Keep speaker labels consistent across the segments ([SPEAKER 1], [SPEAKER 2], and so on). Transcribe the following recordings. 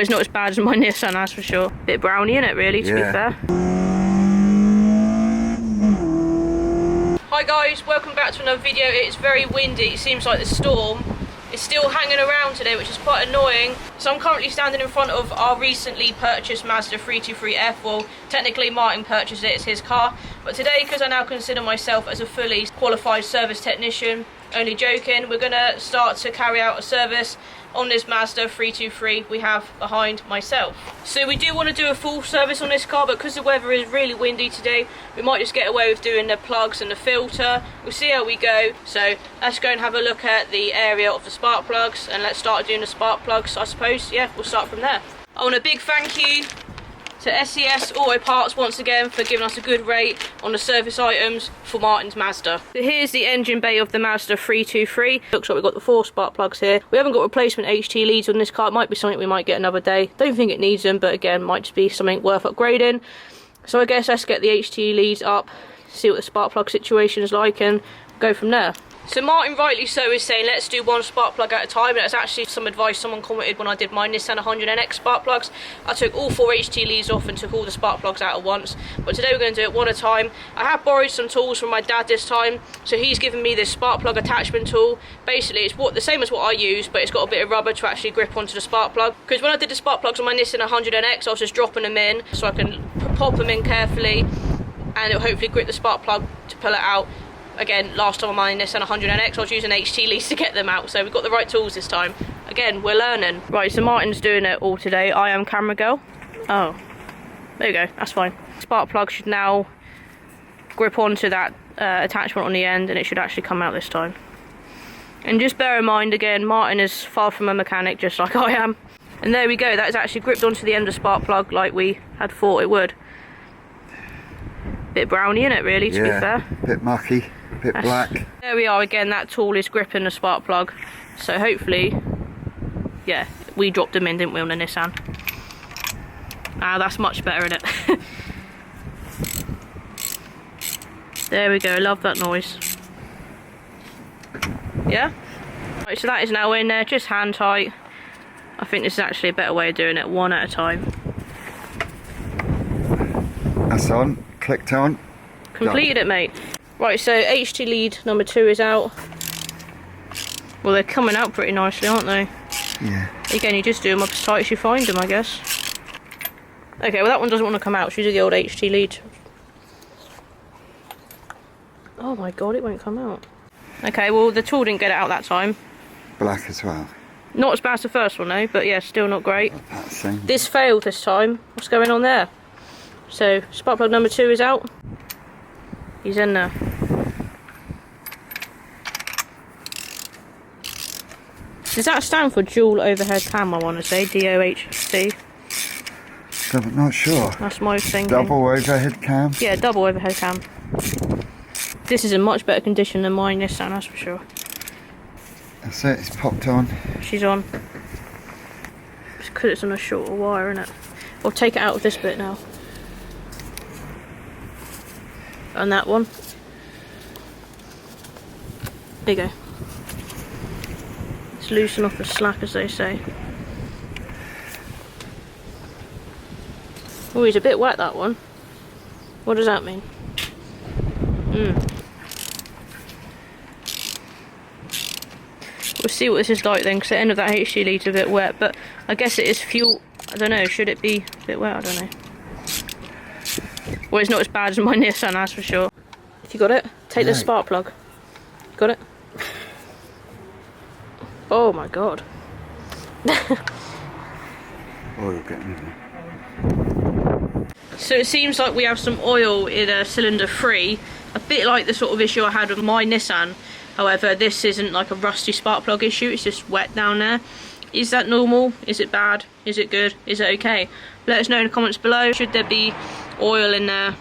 [SPEAKER 1] It's not as bad as my Nissan, that's for sure. Bit brownie in it, really, to be fair. Hi guys, welcome back to another video. It's very windy. It seems like the storm is still hanging around today, which is quite annoying. So I'm currently standing in front of our recently purchased Mazda 323F. Well, technically Martin purchased it, it's his car. But today, because I now consider myself as a fully qualified service technician, only joking, we're gonna start to carry out a service on this Mazda 323 we have behind myself. So we do want to do a full service on this car, but because the weather is really windy today, we might just get away with doing the plugs and the filter. We'll see how we go. So let's go and have a look at the area of the spark plugs, and let's start doing the spark plugs, I suppose. Yeah, we'll start from there. I want a big thank you to SES Auto Parts once again for giving us a good rate on the service items for Martin's Mazda. So here's the engine bay of the Mazda 323. Looks like we've got the 4 spark plugs here. We haven't got replacement HT leads on this car. It might be something we might get another day. Don't think it needs them, but again, might just be something worth upgrading. So I guess let's get the HT leads up, see what the spark plug situation is like, and go from there. So Martin, rightly so, is saying let's do 1 spark plug at a time. That's actually some advice someone commented when I did my Nissan 100NX spark plugs. I took all 4 HT leads off and took all the spark plugs out at once. But today we're going to do it 1 at a time. I have borrowed some tools from my dad this time, so he's given me this spark plug attachment tool. Basically it's the same as what I use, but it's got a bit of rubber to actually grip onto the spark plug. Because when I did the spark plugs on my Nissan 100NX, I was just dropping them in so I can pop them in carefully, and it'll hopefully grip the spark plug to pull it out. Again, last time on my Nissan 100NX, I was using HT leads to get them out, so we've got the right tools this time. Again, we're learning. Right, so Martin's doing it all today. I am camera girl. Oh, there you go, that's fine. Spark plug should now grip onto that attachment on the end, and it should actually come out this time. And just bear in mind, again, Martin is far from a mechanic, just like I am. And there we go, that is actually gripped onto the end of the spark plug like we had thought it would. Bit brownie in it, really, to be fair.
[SPEAKER 2] Bit mucky. Bit black.
[SPEAKER 1] There we are again, that tool is gripping the spark plug, so hopefully, yeah, we dropped them in, didn't we, on the Nissan? Ah, that's much better, isn't it? There we go, love that noise. Yeah? Right, so that is now in there, just hand tight. I think this is actually a better way of doing it, 1 at a time.
[SPEAKER 2] That's on, clicked on.
[SPEAKER 1] Completed it, mate. Right, so HT lead number 2 is out. Well, they're coming out pretty nicely, aren't they?
[SPEAKER 2] Yeah.
[SPEAKER 1] Again, you just do them up as tight as you find them, I guess. Okay, well that one doesn't want to come out, so you do the old HT lead. Oh my god, it won't come out. Okay, well the tool didn't get it out that time.
[SPEAKER 2] Black as well.
[SPEAKER 1] Not as bad as the first one though, but yeah, still not great.
[SPEAKER 2] That
[SPEAKER 1] this failed this time. What's going on there? So, spark plug number 2 is out. He's in there. Does that stand for dual overhead cam, I want to say? DOHC?
[SPEAKER 2] I'm not sure.
[SPEAKER 1] That's my thinking.
[SPEAKER 2] Double overhead cam?
[SPEAKER 1] Yeah, double overhead cam. This is in much better condition than mine Nissan, that's for sure.
[SPEAKER 2] That's it, it's popped on.
[SPEAKER 1] She's on. It's because it's on a shorter wire, isn't it? I'll take it out of this bit now. And that one. There you go. Let's loosen off the slack, as they say. Oh, he's a bit wet, that one. What does that mean? We'll see what this is like then, because the end of that HT lead's a bit wet, but I guess it is fuel. I don't know, should it be a bit wet? I don't know. Well, it's not as bad as my Nissan, that's for sure. If you got it, take the spark plug. Got it? Oh my god.
[SPEAKER 2] Oil getting in there.
[SPEAKER 1] So it seems like we have some oil in cylinder 3. A bit like the sort of issue I had with my Nissan. However, this isn't like a rusty spark plug issue, it's just wet down there. Is that normal? Is it bad? Is it good? Is it okay? Let us know in the comments below. Should there be oil in there?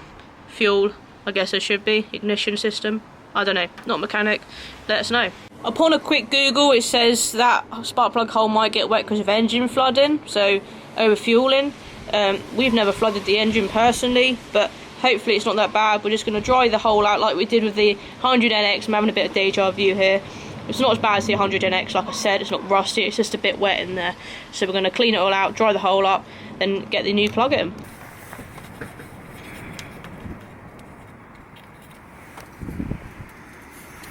[SPEAKER 1] Fuel? I guess there should be. Ignition system? I don't know. Not a mechanic. Let us know. Upon a quick Google, it says that spark plug hole might get wet because of engine flooding, so over-fueling. We've never flooded the engine personally, but hopefully it's not that bad. We're just going to dry the hole out like we did with the 100NX. I'm having a bit of deja vu here. It's not as bad as the 100NX, like I said, it's not rusty, it's just a bit wet in there. So we're going to clean it all out, dry the hole up, then get the new plug in.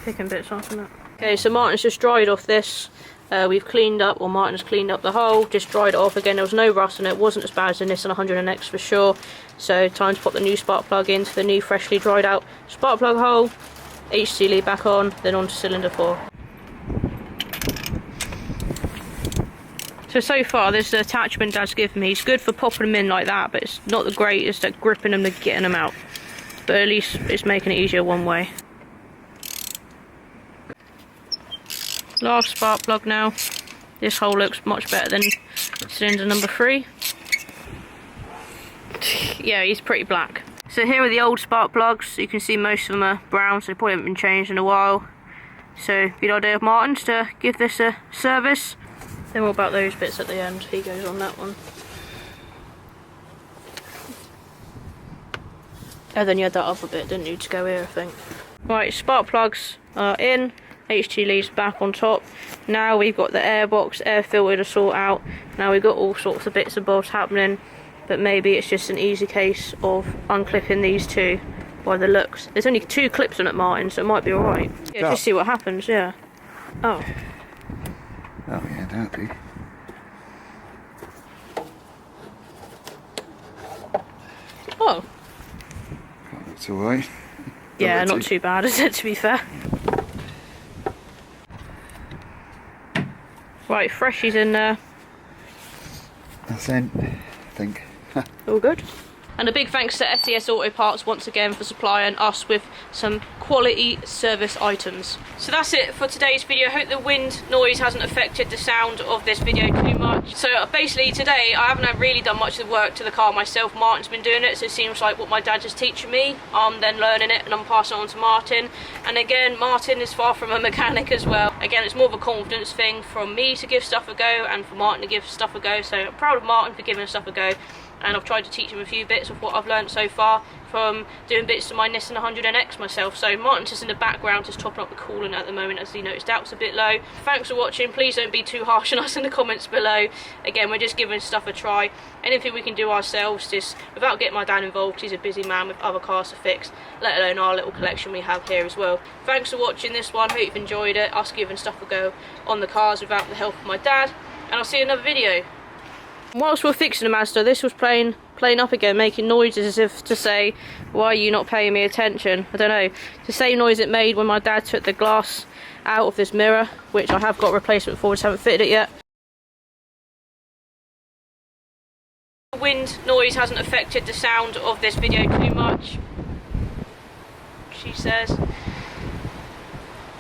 [SPEAKER 1] Picking bits off in it. Okay, so Martin's just dried off this. We've cleaned up, or Martin's cleaned up the hole, just dried it off again. There was no rust in it, wasn't as bad as the Nissan 100NX for sure. So time to pop the new spark plug into the new freshly dried out spark plug hole. HC lead back on, then on to cylinder 4. So far this attachment Dad's given me, it's good for popping them in like that, but it's not the greatest at gripping them and getting them out. But at least it's making it easier one way. Last spark plug now. This hole looks much better than cylinder number 3. Yeah, he's pretty black. So here are the old spark plugs. You can see most of them are brown, so they probably haven't been changed in a while. So good idea of Martin's to give this a service. Then what about those bits at the end? He goes on that one. Oh, then you had that other bit, didn't you, to go here, I think. Right, spark plugs are in. HT leads back on top. Now we've got the air box, air filter to sort out. Now we've got all sorts of bits and bobs happening, but maybe it's just an easy case of unclipping these two by the looks. There's only 2 clips on it, Martin, so it might be alright. Yeah, just see what happens, yeah. Oh.
[SPEAKER 2] Oh yeah, that'd be.
[SPEAKER 1] Oh.
[SPEAKER 2] That's alright.
[SPEAKER 1] Yeah, not too bad, is it, to be fair? Right, freshies in there.
[SPEAKER 2] That's in, I think.
[SPEAKER 1] All good. And a big thanks to SES Auto Parts once again for supplying us with some quality service items. So that's it for today's video. I hope the wind noise hasn't affected the sound of this video too much. So basically today I haven't really done much of the work to the car myself. Martin's been doing it, so it seems like what my dad is teaching me, I'm then learning it and I'm passing it on to Martin. And again, Martin is far from a mechanic as well. Again, it's more of a confidence thing from me to give stuff a go and for Martin to give stuff a go. So I'm proud of Martin for giving stuff a go. And I've tried to teach him a few bits of what I've learned so far from doing bits to my Nissan 100NX myself. So Martin's just in the background, just topping up the coolant at the moment, as he noticed out's a bit low. Thanks for watching. Please don't be too harsh on us in the comments below. Again, we're just giving stuff a try. Anything we can do ourselves, just without getting my dad involved. He's a busy man with other cars to fix, let alone our little collection we have here as well. Thanks for watching this one. Hope you've enjoyed it, us giving stuff a go on the cars without the help of my dad. And I'll see you in another video. Whilst we're fixing the Mazda, this was playing up again, making noises as if to say, why are you not paying me attention? I don't know. It's the same noise it made when my dad took the glass out of this mirror, which I have got a replacement for, just haven't fitted it yet. The wind noise hasn't affected the sound of this video too much, she says.